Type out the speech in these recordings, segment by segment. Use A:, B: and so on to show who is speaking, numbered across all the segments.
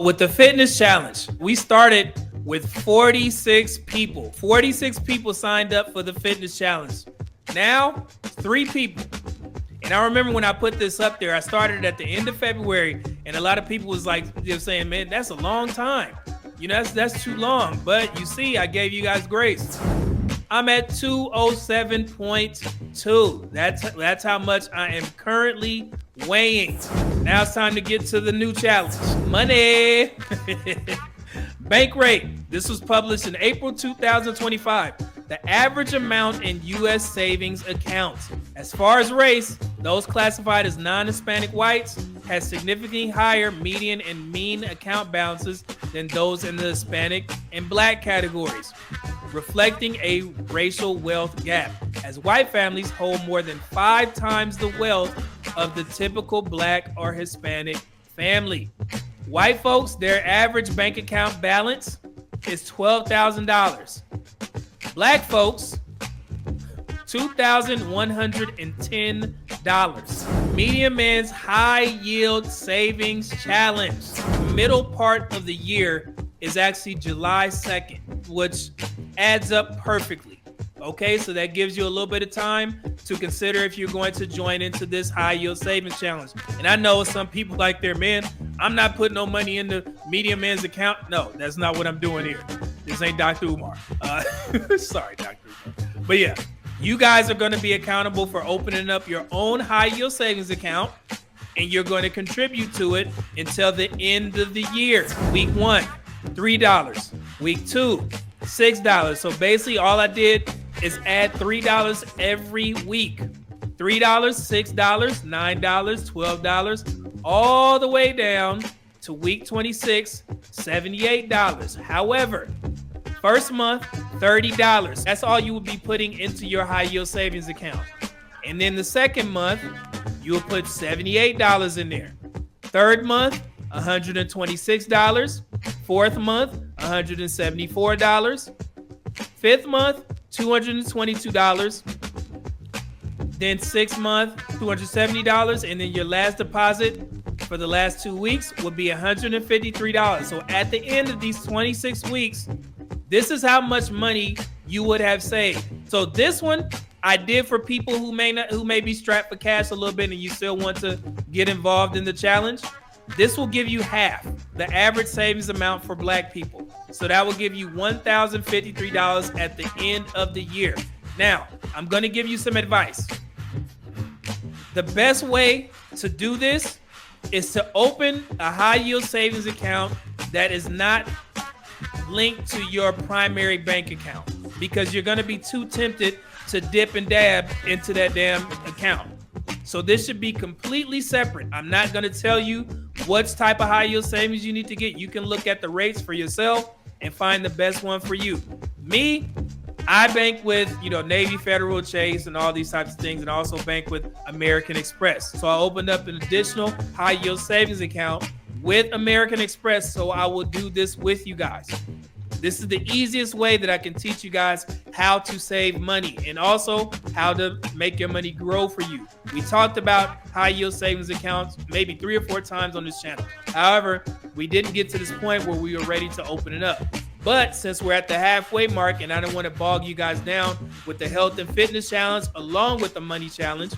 A: With the fitness challenge, we started with 46 people. 46 people signed up for the fitness challenge. Now, 3 people. And I remember when I put this up there, I started at the end of February, and a lot of people was like, saying, man, that's a long time. You know, that's too long. But you see, I gave you guys grace. I'm at 207.2. That's how much I am currently weighing. Now it's time to get to the new challenge. Money. Bank rate. This was published in April 2025. The average amount in U.S. savings accounts. As far as race, those classified as non-Hispanic whites had significantly higher median and mean account balances than those in the Hispanic and Black categories, reflecting a racial wealth gap, as white families hold more than 5 times the wealth of the typical Black or Hispanic family. White folks, their average bank account balance is $12,000. Black folks, $2,110. Medium Man's High Yield Savings Challenge. Middle part of the year is actually July 2nd, which adds up perfectly. Okay, so that gives you a little bit of time to consider if you're going to join into this high yield savings challenge. And I know some people like their man, I'm not putting no money in the Medium Man's account. No, that's not what I'm doing here. This ain't Dr. Umar. Sorry, Dr. Umar. But yeah, you guys are going to be accountable for opening up your own high yield savings account, and you're going to contribute to it until the end of the year. Week 1, $3. Week 2, $6. So basically all I did is add $3 every week. $3, $6, $9, $12, all the way down to week 26, $78. However, first month, $30. That's all you will be putting into your high yield savings account. And then the second month, you will put $78 in there. Third month, $126. Fourth month, $174. Fifth month, $222. Then 6th month, $270. And then your last deposit for the last 2 weeks will be $153. So at the end of these 26 weeks, this is how much money you would have saved. So this one I did for people who may be strapped for cash a little bit and you still want to get involved in the challenge. This will give you half the average savings amount for Black people. So that will give you $1,053 at the end of the year. Now, I'm going to give you some advice. The best way to do this is to open a high yield savings account that is not linked to your primary bank account, because you're going to be too tempted to dip and dab into that damn account. So this should be completely separate. I'm not going to tell you what type of high yield savings you need to get. You can look at the rates for yourself and find the best one for you. Me, I bank with, Navy Federal, Chase, and all these types of things, and also bank with American Express. So I opened up an additional high yield savings account with American Express. So I will do this with you guys. This is the easiest way that I can teach you guys how to save money and also how to make your money grow for you. We talked about high yield savings accounts maybe 3 or 4 times on this channel. However, we didn't get to this point where we were ready to open it up. But since we're at the halfway mark and I don't want to bog you guys down with the health and fitness challenge along with the money challenge,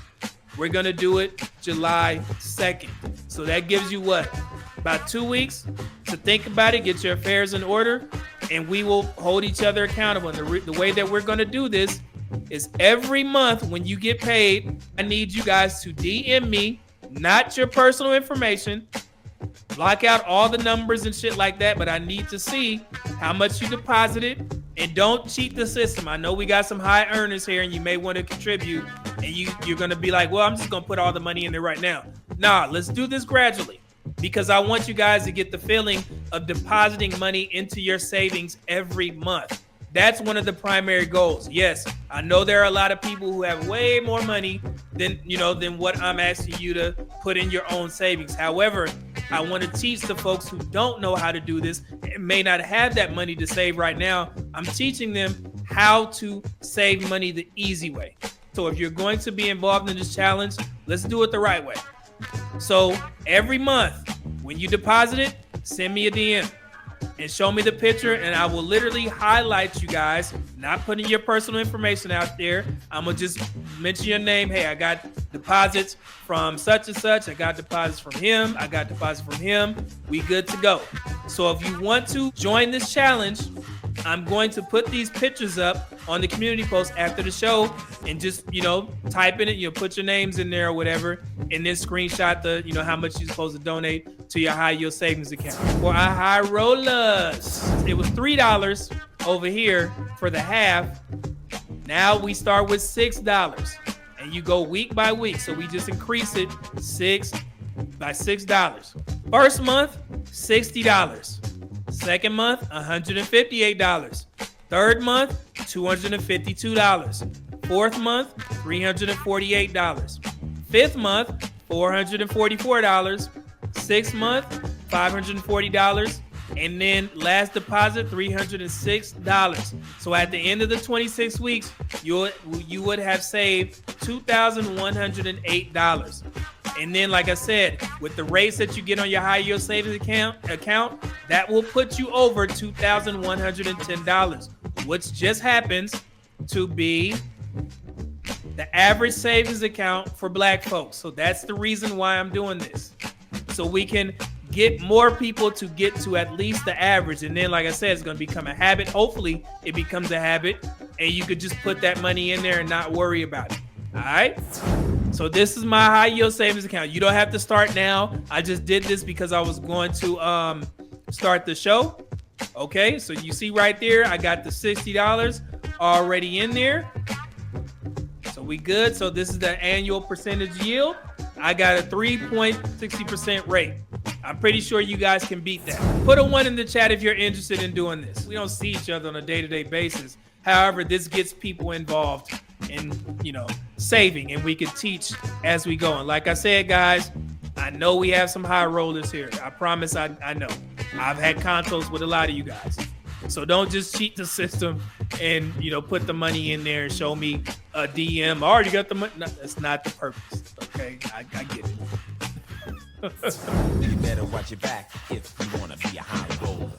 A: we're going to do it July 2nd. So that gives you what? About 2 weeks to think about it, get your affairs in order, and we will hold each other accountable. And the way that we're going to do this is every month when you get paid, I need you guys to DM me, not your personal information, block out all the numbers and shit like that, but I need to see how much you deposited, and don't cheat the system. I know we got some high earners here and you may want to contribute, and you're going to be like, well, I'm just going to put all the money in there right now. Nah, let's do this gradually, because I want you guys to get the feeling of depositing money into your savings every month. That's one of the primary goals. Yes, I know there are a lot of people who have way more money than what I'm asking you to put in your own savings. However, I want to teach the folks who don't know how to do this and may not have that money to save right now. I'm teaching them how to save money the easy way. So if you're going to be involved in this challenge, let's do it the right way. So every month when you deposit it, send me a DM and show me the picture, and I will literally highlight you guys, not putting your personal information out there. I'm gonna just mention your name. Hey, I got deposits from such and such. I got deposits from him. I got deposits from him. We good to go. So if you want to join this challenge, I'm going to put these pictures up on the community post after the show, and just, type in it, put your names in there or whatever, and then screenshot the, how much you're supposed to donate to your high yield savings account. For our high rollers, it was $3 over here for the half. Now we start with $6, and you go week by week. So we just increase it by $6. First month, $60. Second month, $158. Third month, $252. Fourth month, $348. Fifth month, $444. Sixth month, $540. And then last deposit, $306. So at the end of the 26 weeks, you would have saved $2,108. And then, like I said, with the rates that you get on your high yield savings account, that will put you over $2,110, which just happens to be the average savings account for Black folks. So that's the reason why I'm doing this. So we can get more people to get to at least the average. And then, like I said, it's going to become a habit. Hopefully it becomes a habit, and you could just put that money in there and not worry about it. All right. So this is my high yield savings account. You don't have to start now. I just did this because I was going to start the show. Okay, so you see right there, I got the $60 already in there. So we good. So this is the annual percentage yield. I got a 3.60% rate. I'm pretty sure you guys can beat that. Put a 1 in the chat if you're interested in doing this. We don't see each other on a day-to-day basis. However, this gets people involved in, saving, and we can teach as we go. And like I said, guys, I know we have some high rollers here. I promise I know. I've had consults with a lot of you guys. So don't just cheat the system and, put the money in there and show me a DM. I already got the money. No, that's not the purpose. Okay, I get it.
B: You better watch your back if you want to be a high roller.